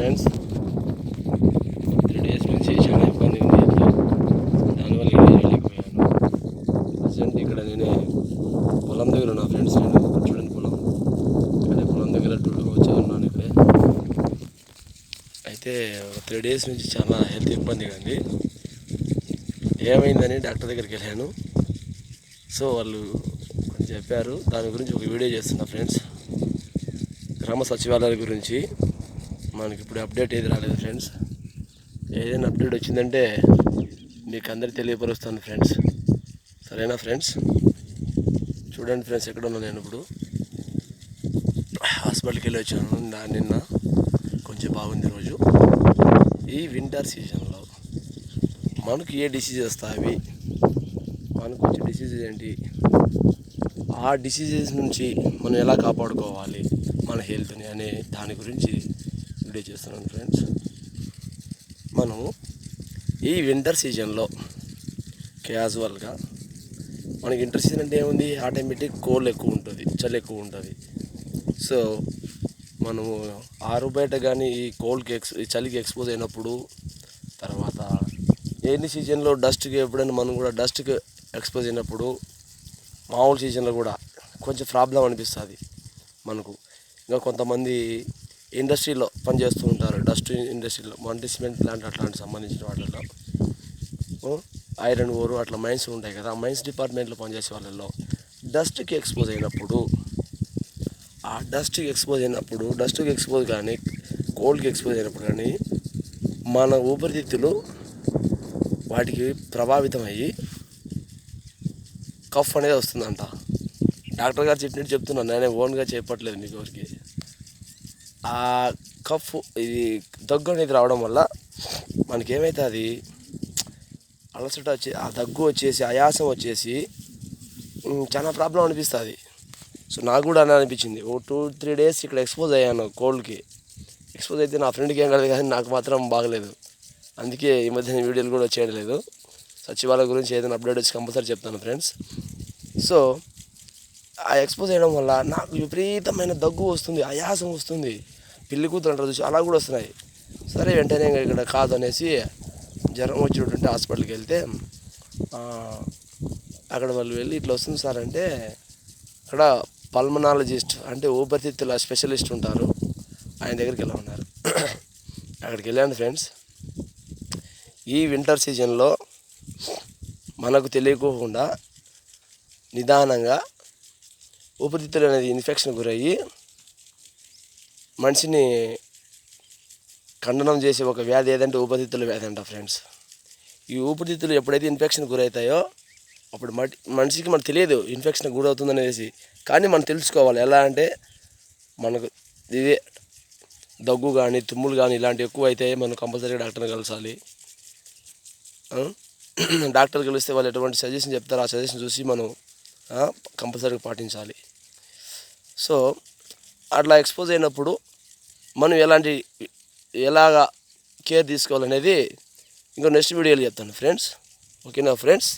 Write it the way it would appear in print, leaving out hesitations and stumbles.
Friends. 3 days నుంచి చాలా ఇబ్బంది ఉంది ఇంట్లో. దానివల్ల ఇంటికి వెళ్ళలేకపోయాను. ప్రజెంట్ ఇక్కడ నేనే పొలం దగ్గర ఉన్నా ఫ్రెండ్స్. నేను చూడండి పొలం, అదే పొలం దగ్గర వచ్చి ఉన్నాను ఇక్కడే. అయితే 3 days నుంచి చాలా హెల్త్ ఇబ్బందిగా ఉంది. ఏమైందని డాక్టర్ దగ్గరికి వెళ్ళాను. సో వాళ్ళు చెప్పారు, దాని గురించి ఒక వీడియో చేస్తున్నా ఫ్రెండ్స్. గ్రామ సచివాలయాల గురించి మనకి ఇప్పుడు అప్డేట్ ఏది రాలేదు ఫ్రెండ్స్. ఏదైనా అప్డేట్ వచ్చిందంటే మీకు అందరికీ తెలియపరుస్తాను ఫ్రెండ్స్. సరేనా ఫ్రెండ్స్? చూడండి ఫ్రెండ్స్, ఎక్కడ ఉన్నా నేను ఇప్పుడు హాస్పిటల్కి వెళ్ళి వచ్చాను. నిన్న కొంచెం బాగుంది రోజు. ఈ వింటర్ సీజన్లో మనకు ఏ డిసీజెస్ వస్తాయి, మనకు వచ్చే డిసీజెస్ ఏంటి, ఆ డిసీజెస్ నుంచి మనం ఎలా కాపాడుకోవాలి మన హెల్త్ని అనే దాని గురించి వీడియో చేస్తున్నాను ఫ్రెండ్స్. మనం ఈ వింటర్ సీజన్లో క్యాజువల్గా మనకి వింటర్ సీజన్ అంటే ఏముంది, ఆటోమేటిక్ కోల్డ్ ఎక్కువ ఉంటుంది, చలి ఎక్కువ ఉంటుంది. సో మనము ఆరు బయట కానీ ఈ కోల్డ్కి చలికి ఎక్స్పోజ్ అయినప్పుడు, తర్వాత ఎన్ని సీజన్లో డస్ట్కి ఎప్పుడైనా మనం కూడా డస్ట్కి ఎక్స్పోజ్ అయినప్పుడు, మామూలు సీజన్లో కూడా కొంచెం ప్రాబ్లం అనిపిస్తుంది మనకు. ఇంకా కొంతమంది ఇండస్ట్రీలో పనిచేస్తూ ఉంటారు, డస్ట్ ఇండస్ట్రీలో, మంటి సిమెంట్ ప్లాంట్ అట్లాంటి సంబంధించిన వాటిల్లో, ఐరన్ ఓరు అట్లా మైన్స్ ఉంటాయి కదా, మైన్స్ డిపార్ట్మెంట్లో పనిచేసే వాళ్ళల్లో డస్ట్కి ఎక్స్పోజ్ అయినప్పుడు, ఆ డస్ట్కి ఎక్స్పోజ్ కానీ కోల్డ్కి ఎక్స్పోజ్ అయినప్పుడు కానీ మన ఊపిరితిత్తులు వాటికి ప్రభావితం అయ్యి కఫ్ అనేది వస్తుందంట. డాక్టర్ గారు చెప్పినట్టు చెప్తున్నాను, నేనే ఓన్గా చెప్పట్లేదు మీకు ఎవరికి. ఆ కఫ్, ఇది దగ్గు అనేది రావడం వల్ల మనకేమవుతుంది, అలసట వచ్చి, ఆ దగ్గు వచ్చేసి, ఆయాసం వచ్చేసి చాలా ప్రాబ్లం అనిపిస్తుంది. సో నాకు కూడా అలా అనిపించింది. 2-3 days ఇక్కడ ఎక్స్పోజ్ అయ్యాను కోల్డ్కి. ఎక్స్పోజ్ అయితే నా ఫ్రెండ్కి ఏం కాలేదు, కానీ నాకు మాత్రం బాగలేదు. అందుకే ఈ మధ్య వీడియోలు కూడా చేయలేదు. సచివాలయం గురించి ఏదైనా అప్డేట్ వచ్చి కంపల్సరీ చెప్తాను ఫ్రెండ్స్. సో ఆ ఎక్స్పోజ్ చేయడం వల్ల నాకు విపరీతమైన దగ్గు వస్తుంది, ఆయాసం వస్తుంది, పిల్లి కూతురు అంటారు అలా కూడా వస్తున్నాయి. సరే వెంటనే ఇక్కడ కాదు అనేసి జ్వరం వచ్చినటువంటి హాస్పిటల్కి వెళ్తే, అక్కడ వాళ్ళు వెళ్ళి ఇట్లా వస్తుంది సార్ అంటే, అక్కడ పల్మనాలజిస్ట్ అంటే ఊపిరితిత్తుల స్పెషలిస్ట్ ఉంటారు, ఆయన దగ్గరికి వెళ్ళమన్నారు. అక్కడికి వెళ్ళాను ఫ్రెండ్స్. ఈ వింటర్ సీజన్లో మనకు తెలియకోకుండా నిదానంగా ఊపిరితిత్తులు అనేది ఇన్ఫెక్షన్ గురయ్యి మనిషిని ఖండనం చేసే ఒక వ్యాధి ఏదంటే ఊపిరితిత్తుల వ్యాధి అంట ఫ్రెండ్స్. ఈ ఊపిరితిత్తులు ఎప్పుడైతే ఇన్ఫెక్షన్ గురవుతాయో అప్పుడు మనిషికి మనకు తెలియదు ఇన్ఫెక్షన్ గురవుతుందనేసి, కానీ మనం తెలుసుకోవాలి. ఎలా అంటే మనకు ఇదే దగ్గు కానీ తుమ్ములు కానీ ఇలాంటివి ఎక్కువ అయితే మనం కంపల్సరీగా డాక్టర్ని కలసాలి. డాక్టర్ కలిస్తే వాళ్ళు ఎటువంటి సజెషన్ చెప్తారో ఆ సజెషన్ చూసి మనం కంపల్సరీగా పాటించాలి. సో అట్లా ఎక్స్పోజ్ అయినప్పుడు మనం ఎలాగా కేర్ తీసుకోవాలనేది ఇంకో నెక్స్ట్ వీడియోలో చెప్తాను ఫ్రెండ్స్. ఓకేనా ఫ్రెండ్స్?